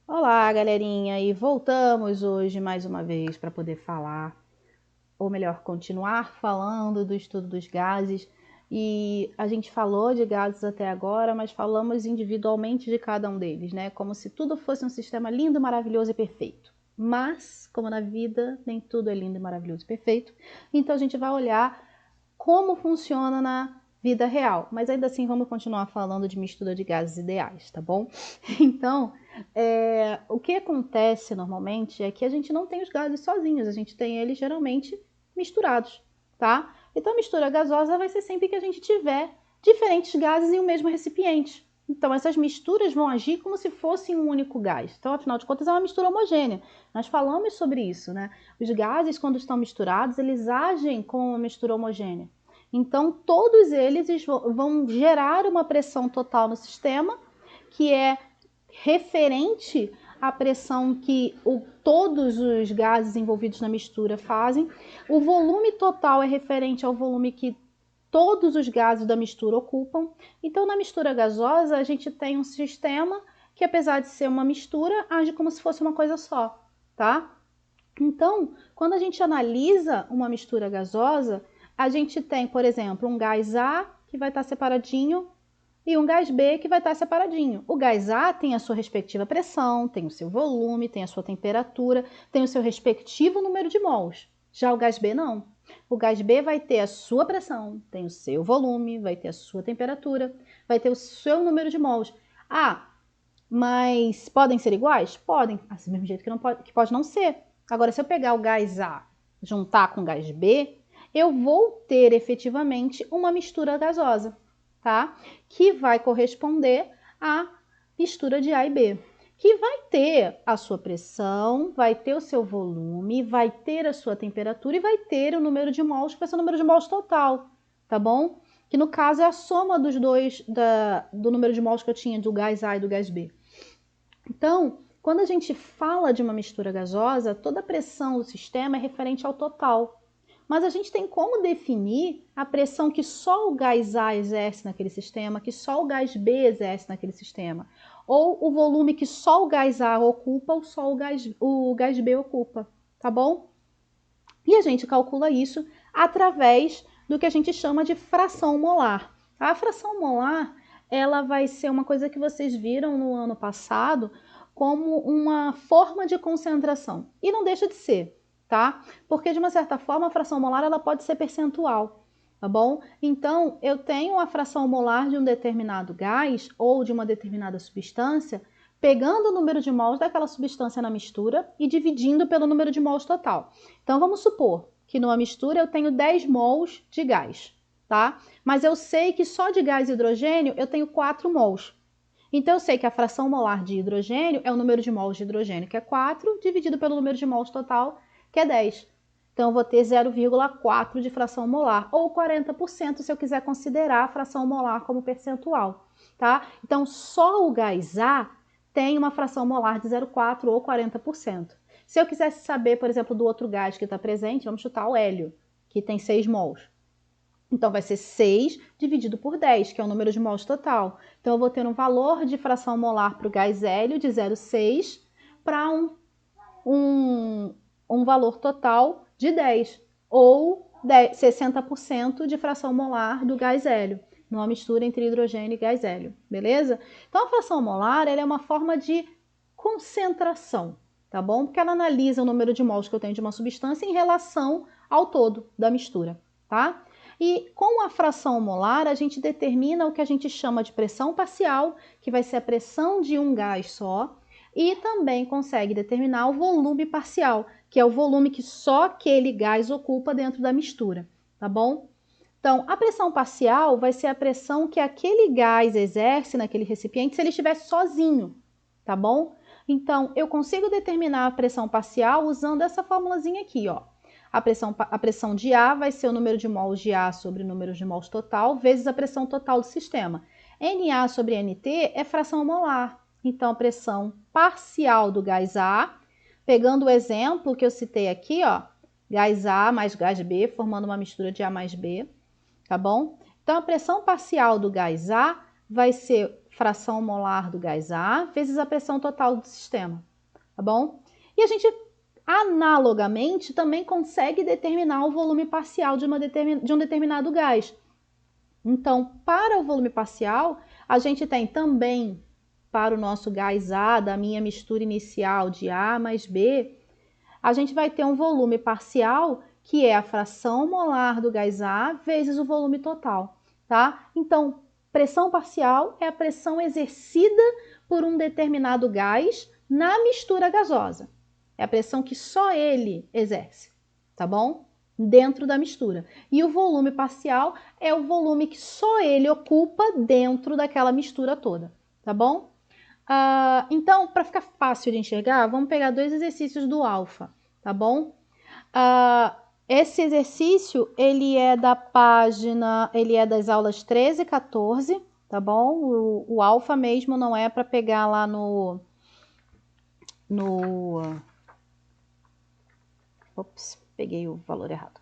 Olá, galerinha, e voltamos hoje mais uma vez para poder falar, ou melhor, continuar falando do estudo dos gases. E a gente falou de gases até agora, mas falamos individualmente de cada um deles, né? Como se tudo fosse um sistema lindo, maravilhoso e perfeito. Mas, como na vida, nem tudo é lindo, maravilhoso e perfeito. Então a gente vai olhar como funciona na vida real. Mas ainda assim vamos continuar falando de mistura de gases ideais, tá bom? Então, o que acontece normalmente é que a gente não tem os gases sozinhos, a gente tem eles geralmente misturados, tá? Então a mistura gasosa vai ser sempre que a gente tiver diferentes gases em um mesmo recipiente. Então essas misturas vão agir como se fossem um único gás. Então, afinal de contas, é uma mistura homogênea. Nós falamos sobre isso, né? Os gases, quando estão misturados, eles agem como uma mistura homogênea. Então, todos eles vão gerar uma pressão total no sistema, que é referente à pressão que todos os gases envolvidos na mistura fazem. O volume total é referente ao volume que todos os gases da mistura ocupam. Então, na mistura gasosa, a gente tem um sistema que, apesar de ser uma mistura, age como se fosse uma coisa só, tá? Então, quando a gente analisa uma mistura gasosa, a gente tem, por exemplo, um gás A que vai estar separadinho e um gás B que vai estar separadinho. O gás A tem a sua respectiva pressão, tem o seu volume, tem a sua temperatura, tem o seu respectivo número de mols. Já o gás B não. O gás B vai ter a sua pressão, tem o seu volume, vai ter a sua temperatura, vai ter o seu número de mols. Ah, mas podem ser iguais? Podem, assim, do mesmo jeito que pode não ser. Agora, se eu pegar o gás A juntar com o gás B, eu vou ter efetivamente uma mistura gasosa, tá? Que vai corresponder à mistura de A e B, que vai ter a sua pressão, vai ter o seu volume, vai ter a sua temperatura e vai ter o número de mols, que vai ser o número de mols total, tá bom? Que no caso é a soma dos dois, do número de mols que eu tinha do gás A e do gás B. Então, quando a gente fala de uma mistura gasosa, toda a pressão do sistema é referente ao total. Mas a gente tem como definir a pressão que só o gás A exerce naquele sistema, que só o gás B exerce naquele sistema, ou o volume que só o gás A ocupa ou só o gás B ocupa, tá bom? E a gente calcula isso através do que a gente chama de fração molar. A fração molar, ela vai ser uma coisa que vocês viram no ano passado como uma forma de concentração. E não deixa de ser, tá? Porque de uma certa forma a fração molar ela pode ser percentual, tá bom? Então, eu tenho a fração molar de um determinado gás ou de uma determinada substância, pegando o número de mols daquela substância na mistura e dividindo pelo número de mols total. Então, vamos supor que numa mistura eu tenho 10 mols de gás, tá? Mas eu sei que só de gás e hidrogênio eu tenho 4 mols. Então, eu sei que a fração molar de hidrogênio é o número de mols de hidrogênio, que é 4, dividido pelo número de mols total, que é 10. Então, eu vou ter 0,4 de fração molar, ou 40% se eu quiser considerar a fração molar como percentual, tá? Então, só o gás A tem uma fração molar de 0,4 ou 40%. Se eu quisesse saber, por exemplo, do outro gás que está presente, vamos chutar o hélio, que tem 6 mols. Então, vai ser 6 dividido por 10, que é o número de mols total. Então, eu vou ter um valor de fração molar para o gás hélio de 0,6 para um valor total de 10, ou 60% de fração molar do gás hélio, numa mistura entre hidrogênio e gás hélio, beleza? Então, a fração molar ela é uma forma de concentração, tá bom? Porque ela analisa o número de mols que eu tenho de uma substância em relação ao todo da mistura, tá? E com a fração molar, a gente determina o que a gente chama de pressão parcial, que vai ser a pressão de um gás só, e também consegue determinar o volume parcial, que é o volume que só aquele gás ocupa dentro da mistura, tá bom? Então, a pressão parcial vai ser a pressão que aquele gás exerce naquele recipiente se ele estiver sozinho, tá bom? Então, eu consigo determinar a pressão parcial usando essa formulazinha aqui, ó. A pressão de A vai ser o número de mols de A sobre o número de mols total, vezes a pressão total do sistema. NA sobre NT é fração molar. Então, a pressão parcial do gás A, pegando o exemplo que eu citei aqui, ó, gás A mais gás B, formando uma mistura de A mais B, tá bom? Então, a pressão parcial do gás A vai ser fração molar do gás A vezes a pressão total do sistema, tá bom? E a gente, analogamente, também consegue determinar o volume parcial de um determinado gás. Então, para o volume parcial, a gente tem também, para o nosso gás A, da minha mistura inicial de A mais B, a gente vai ter um volume parcial, que é a fração molar do gás A vezes o volume total, tá? Então, pressão parcial é a pressão exercida por um determinado gás na mistura gasosa. É a pressão que só ele exerce, tá bom? Dentro da mistura. E o volume parcial é o volume que só ele ocupa dentro daquela mistura toda, tá bom? Então, para ficar fácil de enxergar, vamos pegar 2 exercícios do alfa, tá bom? Esse exercício, ele é das aulas 13 e 14, tá bom? O alfa mesmo não é para pegar lá Ops, peguei o valor errado.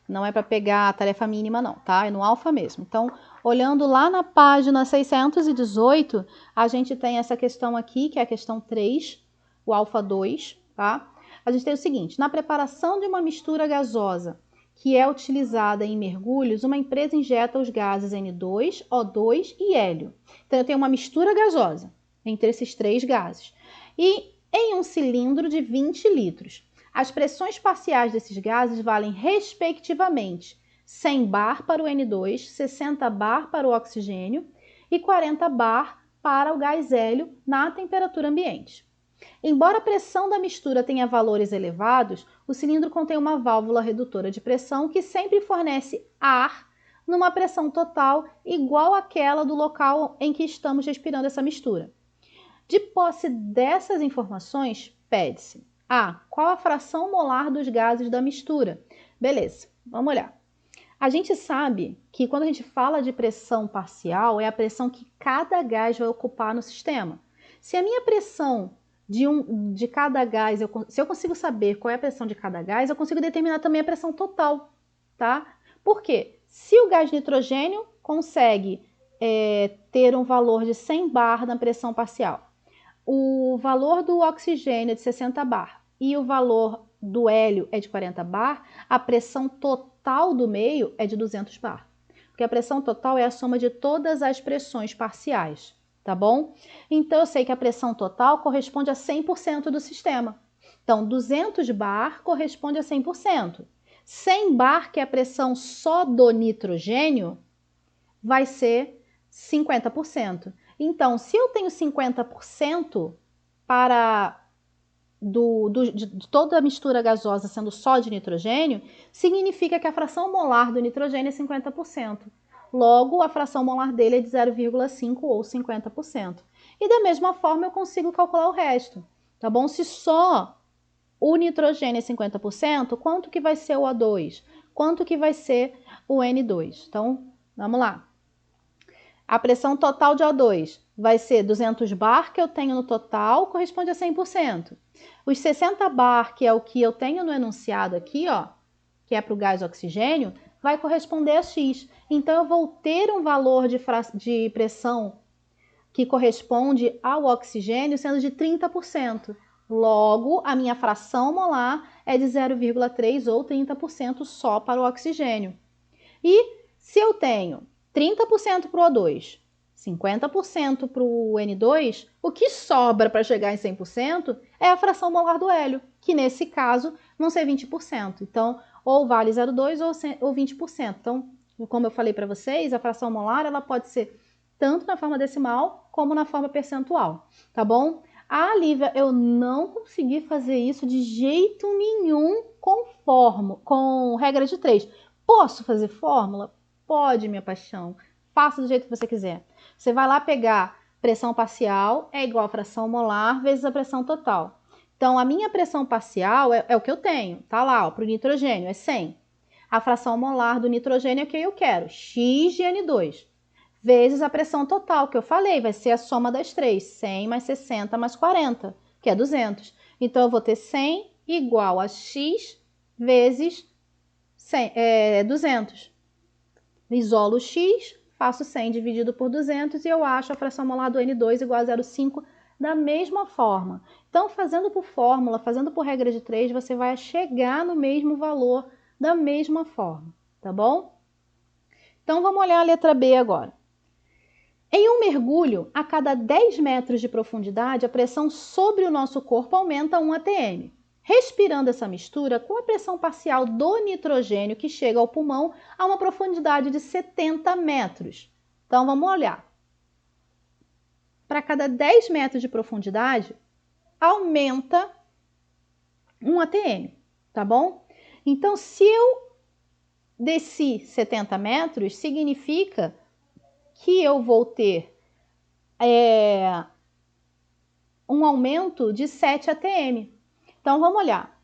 Não é para pegar a tarefa mínima não, tá? É no alfa mesmo. Então, olhando lá na página 618, a gente tem essa questão aqui, que é a questão 3, o alfa 2, tá? A gente tem o seguinte, na preparação de uma mistura gasosa que é utilizada em mergulhos, uma empresa injeta os gases N2, O2 e hélio. Então, eu tenho uma mistura gasosa entre esses 3 gases. E em um cilindro de 20 litros. As pressões parciais desses gases valem, respectivamente, 100 bar para o N2, 60 bar para o oxigênio e 40 bar para o gás hélio na temperatura ambiente. Embora a pressão da mistura tenha valores elevados, o cilindro contém uma válvula redutora de pressão que sempre fornece ar numa pressão total igual àquela do local em que estamos respirando essa mistura. De posse dessas informações, pede-se: A. Qual a fração molar dos gases da mistura? Beleza, vamos olhar. A gente sabe que quando a gente fala de pressão parcial, é a pressão que cada gás vai ocupar no sistema. Se a minha pressão de cada gás, se eu consigo saber qual é a pressão de cada gás, eu consigo determinar também a pressão total, tá? Por quê? Se o gás nitrogênio consegue ter um valor de 100 bar na pressão parcial, o valor do oxigênio é de 60 bar e o valor do hélio é de 40 bar, a pressão total do meio é de 200 bar. Porque a pressão total é a soma de todas as pressões parciais, tá bom? Então, eu sei que a pressão total corresponde a 100% do sistema. Então, 200 bar corresponde a 100%. 100 bar, que é a pressão só do nitrogênio, vai ser 50%. Então, se eu tenho 50% de toda a mistura gasosa sendo só de nitrogênio, significa que a fração molar do nitrogênio é 50%. Logo, a fração molar dele é de 0,5 ou 50%. E da mesma forma, eu consigo calcular o resto, tá bom? Se só o nitrogênio é 50%, quanto que vai ser o O2? Quanto que vai ser o N2? Então, vamos lá. A pressão total de O2 vai ser 200 bar, que eu tenho no total, corresponde a 100%. Os 60 bar, que é o que eu tenho no enunciado aqui, ó, que é para o gás oxigênio, vai corresponder a X. Então, eu vou ter um valor de pressão que corresponde ao oxigênio sendo de 30%. Logo, a minha fração molar é de 0,3 ou 30% só para o oxigênio. E se eu tenho 30% para o O2, 50% para o N2, o que sobra para chegar em 100% é a fração molar do hélio, que nesse caso vão ser 20%. Então, ou vale 0,2 ou 20%. Então, como eu falei para vocês, a fração molar ela pode ser tanto na forma decimal como na forma percentual, tá bom? Ah, Lívia, eu não consegui fazer isso de jeito nenhum com regra de 3. Posso fazer fórmula? Pode, minha paixão. Faça do jeito que você quiser. Você vai lá pegar pressão parcial é igual a fração molar vezes a pressão total. Então, a minha pressão parcial é o que eu tenho. Tá lá, para o nitrogênio, é 100. A fração molar do nitrogênio é o que eu quero, X de N2. Vezes a pressão total, que eu falei, vai ser a soma das três. 100 mais 60 mais 40, que é 200. Então, eu vou ter 100 igual a X vezes 200. Isolo X, faço 100 dividido por 200 e eu acho a fração molar do N2 igual a 0,5 da mesma forma. Então, fazendo por fórmula, fazendo por regra de 3, você vai chegar no mesmo valor da mesma forma, tá bom? Então, vamos olhar a letra B agora. Em um mergulho, a cada 10 metros de profundidade, a pressão sobre o nosso corpo aumenta 1 atm. Respirando essa mistura, com a pressão parcial do nitrogênio que chega ao pulmão a uma profundidade de 70 metros. Então, vamos olhar. Para cada 10 metros de profundidade, aumenta 1 atm, tá bom? Então, se eu desci 70 metros, significa que eu vou ter um aumento de 7 atm. Então, vamos olhar.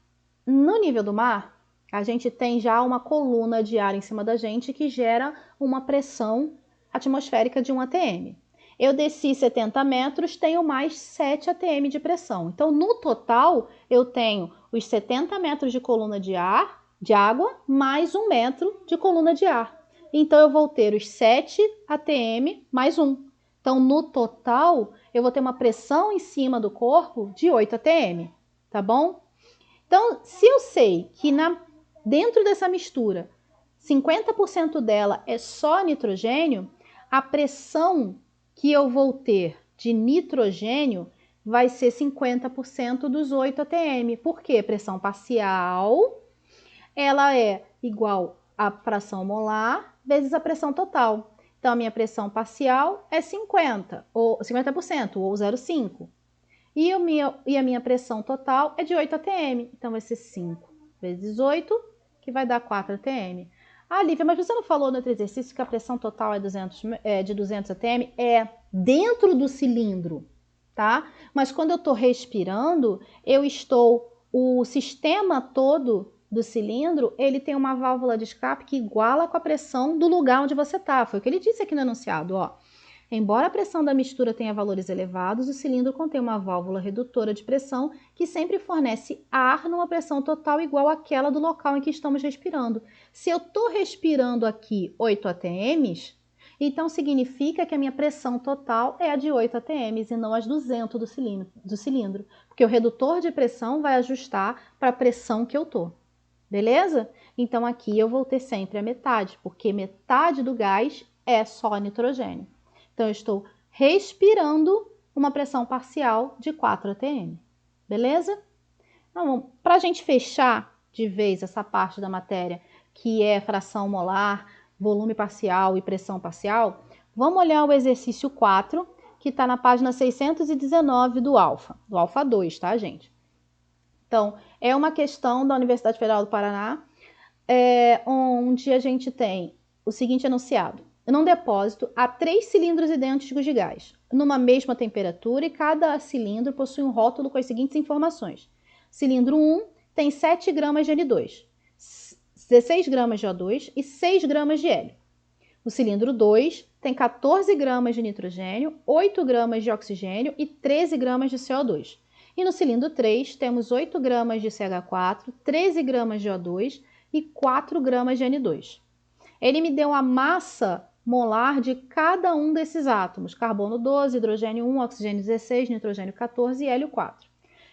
No nível do mar, a gente tem já uma coluna de ar em cima da gente que gera uma pressão atmosférica de 1 atm. Eu desci 70 metros, tenho mais 7 atm de pressão. Então, no total, eu tenho os 70 metros de coluna de água, mais 1 metro de coluna de ar. Então, eu vou ter os 7 atm mais 1. Então, no total, eu vou ter uma pressão em cima do corpo de 8 atm, tá bom? Então, se eu sei que dentro dessa mistura, 50% dela é só nitrogênio, a pressão que eu vou ter de nitrogênio vai ser 50% dos 8 atm. Por quê? Pressão parcial, ela é igual à fração molar vezes a pressão total. Então, a minha pressão parcial é 50% ou 0,5. E a minha pressão total é de 8 atm. Então, vai ser 5 vezes 8, que vai dar 4 atm. Ah, Lívia, mas você não falou no outro exercício que a pressão total é de 200 atm? É dentro do cilindro, tá? Mas quando eu estou respirando, o sistema todo do cilindro, ele tem uma válvula de escape que iguala com a pressão do lugar onde você está. Foi o que ele disse aqui no enunciado, ó. Embora a pressão da mistura tenha valores elevados, o cilindro contém uma válvula redutora de pressão que sempre fornece ar numa pressão total igual àquela do local em que estamos respirando. Se eu estou respirando aqui 8 atms, então significa que a minha pressão total é a de 8 atms e não as 200 do cilindro, porque o redutor de pressão vai ajustar para a pressão que eu estou. Beleza? Então aqui eu vou ter sempre a metade, porque metade do gás é só nitrogênio. Então, eu estou respirando uma pressão parcial de 4 atm. Beleza? Então, para a gente fechar de vez essa parte da matéria, que é fração molar, volume parcial e pressão parcial, vamos olhar o exercício 4, que está na página 619 do Alfa 2, tá, gente? Então, é uma questão da Universidade Federal do Paraná, onde a gente tem o seguinte enunciado. Num depósito, há 3 cilindros idênticos de gás, numa mesma temperatura, e cada cilindro possui um rótulo com as seguintes informações. Cilindro 1 tem 7 gramas de N2, 16 gramas de O2 e 6 gramas de hélio. O cilindro 2 tem 14 gramas de nitrogênio, 8 gramas de oxigênio e 13 gramas de CO2. E no cilindro 3 temos 8 gramas de CH4, 13 gramas de O2 e 4 gramas de N2. Ele me deu a massa molar de cada um desses átomos: carbono 12, hidrogênio 1, oxigênio 16, nitrogênio 14 e hélio 4.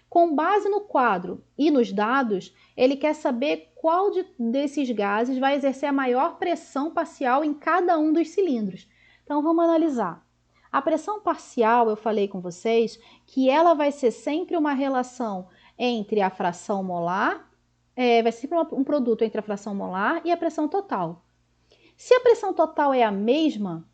Com base no quadro e nos dados, ele quer saber qual desses gases vai exercer a maior pressão parcial em cada um dos cilindros. Então, vamos analisar. A pressão parcial, eu falei com vocês, que ela vai ser sempre uma relação entre a fração molar, vai ser sempre um produto entre a fração molar e a pressão total. Se a pressão total é a mesma,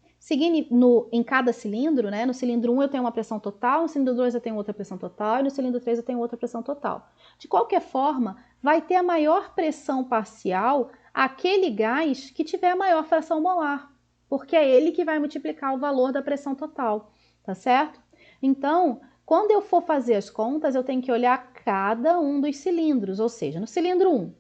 em cada cilindro, né? No cilindro 1 eu tenho uma pressão total, no cilindro 2 eu tenho outra pressão total e no cilindro 3 eu tenho outra pressão total. De qualquer forma, vai ter a maior pressão parcial aquele gás que tiver a maior fração molar, porque é ele que vai multiplicar o valor da pressão total, tá certo? Então, quando eu for fazer as contas, eu tenho que olhar cada um dos cilindros, ou seja, no cilindro 1,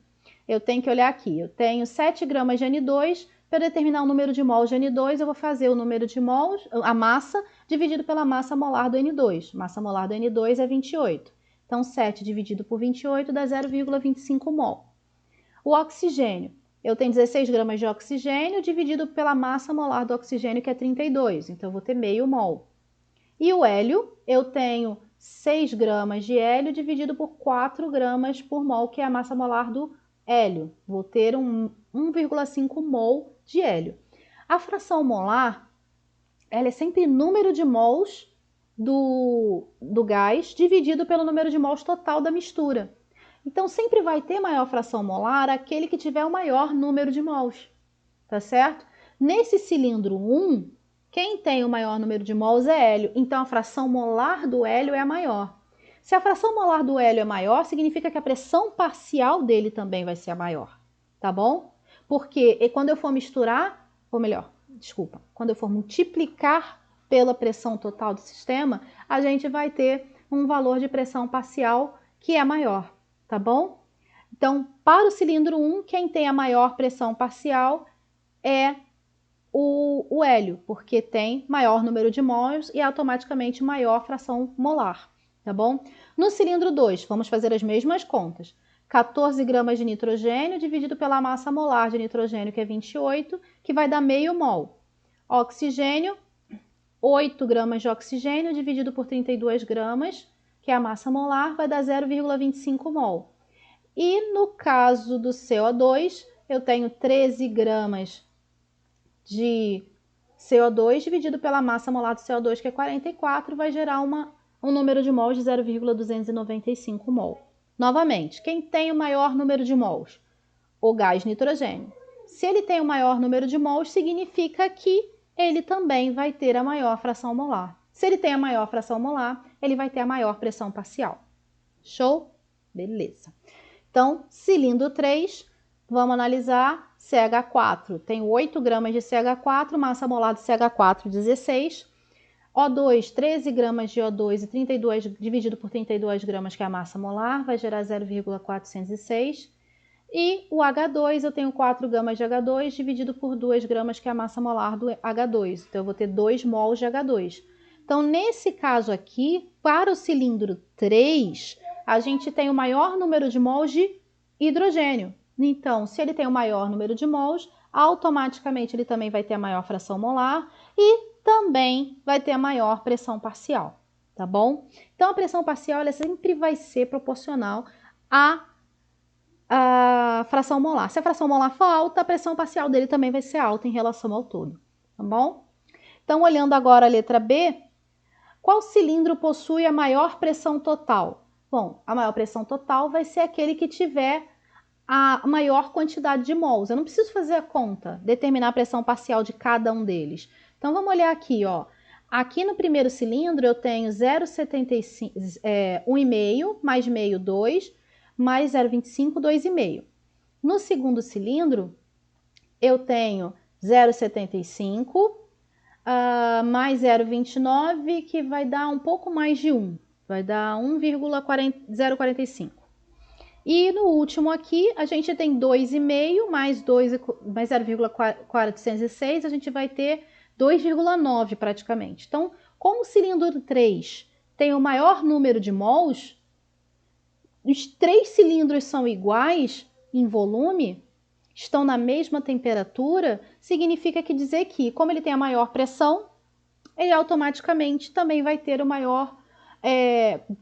eu tenho que olhar aqui, eu tenho 7 gramas de N2. Para determinar o número de mols de N2, eu vou fazer o número de mols, a massa, dividido pela massa molar do N2. Massa molar do N2 é 28. Então, 7 dividido por 28 dá 0,25 mol. O oxigênio. eu tenho 16 gramas de oxigênio dividido pela massa molar do oxigênio, que é 32. Então, eu vou ter meio mol. E o hélio, eu tenho 6 gramas de hélio dividido por 4 gramas por mol, que é a massa molar do hélio. Vou ter 1,5 mol de hélio. A fração molar, ela é sempre número de mols do gás dividido pelo número de mols total da mistura. Então, sempre vai ter maior fração molar aquele que tiver o maior número de mols, tá certo? Nesse cilindro 1, quem tem o maior número de mols é hélio, então a fração molar do hélio é a maior. Se a fração molar do hélio é maior, significa que a pressão parcial dele também vai ser a maior, tá bom? Porque quando eu for misturar, ou melhor, desculpa, quando eu for multiplicar pela pressão total do sistema, a gente vai ter um valor de pressão parcial que é maior, tá bom? Então, para o cilindro 1, quem tem a maior pressão parcial é o hélio, porque tem maior número de mols e automaticamente maior fração molar, tá bom? No cilindro 2, vamos fazer as mesmas contas. 14 gramas de nitrogênio dividido pela massa molar de nitrogênio, que é 28, que vai dar meio mol. Oxigênio, 8 gramas de oxigênio dividido por 32 gramas, que é a massa molar, vai dar 0,25 mol. E no caso do CO2, eu tenho 13 gramas de CO2 dividido pela massa molar do CO2, que é 44, vai gerar um número de mols de 0,295 mol. Novamente, quem tem o maior número de mols? O gás nitrogênio. Se ele tem o maior número de mols, significa que ele também vai ter a maior fração molar. Se ele tem a maior fração molar, ele vai ter a maior pressão parcial. Show? Beleza. Então, cilindro 3, vamos analisar CH4. Tem 8 gramas de CH4, massa molar do CH4, 16. O2, 13 gramas de O2 e 32 dividido por 32 gramas, que é a massa molar, vai gerar 0,406. E o H2, eu tenho 4 gramas de H2 dividido por 2 gramas, que é a massa molar do H2. Então, eu vou ter 2 mols de H2. Então, nesse caso aqui, para o cilindro 3, a gente tem o maior número de mols de hidrogênio. Então, se ele tem o maior número de mols, automaticamente ele também vai ter a maior fração molar e também vai ter a maior pressão parcial, tá bom? Então, a pressão parcial ela sempre vai ser proporcional à fração molar. Se a fração molar for alta, a pressão parcial dele também vai ser alta em relação ao todo, tá bom? Então, olhando agora a letra B, qual cilindro possui a maior pressão total? Bom, a maior pressão total vai ser aquele que tiver a maior quantidade de mols. Eu não preciso fazer a conta, determinar a pressão parcial de cada um deles. Então, vamos olhar aqui, ó. Aqui no primeiro cilindro eu tenho 0,75, 1,5 mais meio 2, mais 0,25, 2,5. No segundo cilindro eu tenho 0,75 mais 0,29, que vai dar um pouco mais de 1. Vai dar 1,045. E no último aqui, a gente tem 2,5 mais 0,406, a gente vai ter 2,9 praticamente. Então, como o cilindro 3 tem o maior número de mols, os 3 cilindros são iguais em volume, estão na mesma temperatura, significa que dizer que, como ele tem a maior pressão, ele automaticamente também vai ter o maior...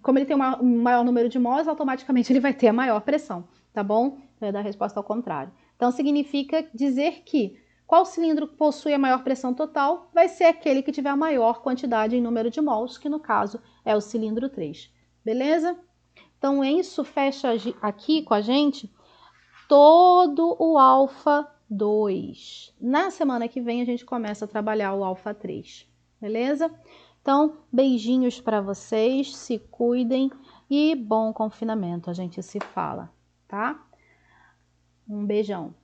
como ele tem um maior número de mols, automaticamente ele vai ter a maior pressão, tá bom? Vai dar a resposta ao contrário. Então, significa dizer que qual cilindro possui a maior pressão total vai ser aquele que tiver a maior quantidade em número de mols, que no caso é o cilindro 3. Beleza? Então, isso fecha aqui com a gente todo o alfa 2. Na semana que vem a gente começa a trabalhar o alfa 3. Beleza? Então, beijinhos para vocês, se cuidem e bom confinamento. A gente se fala, tá? Um beijão.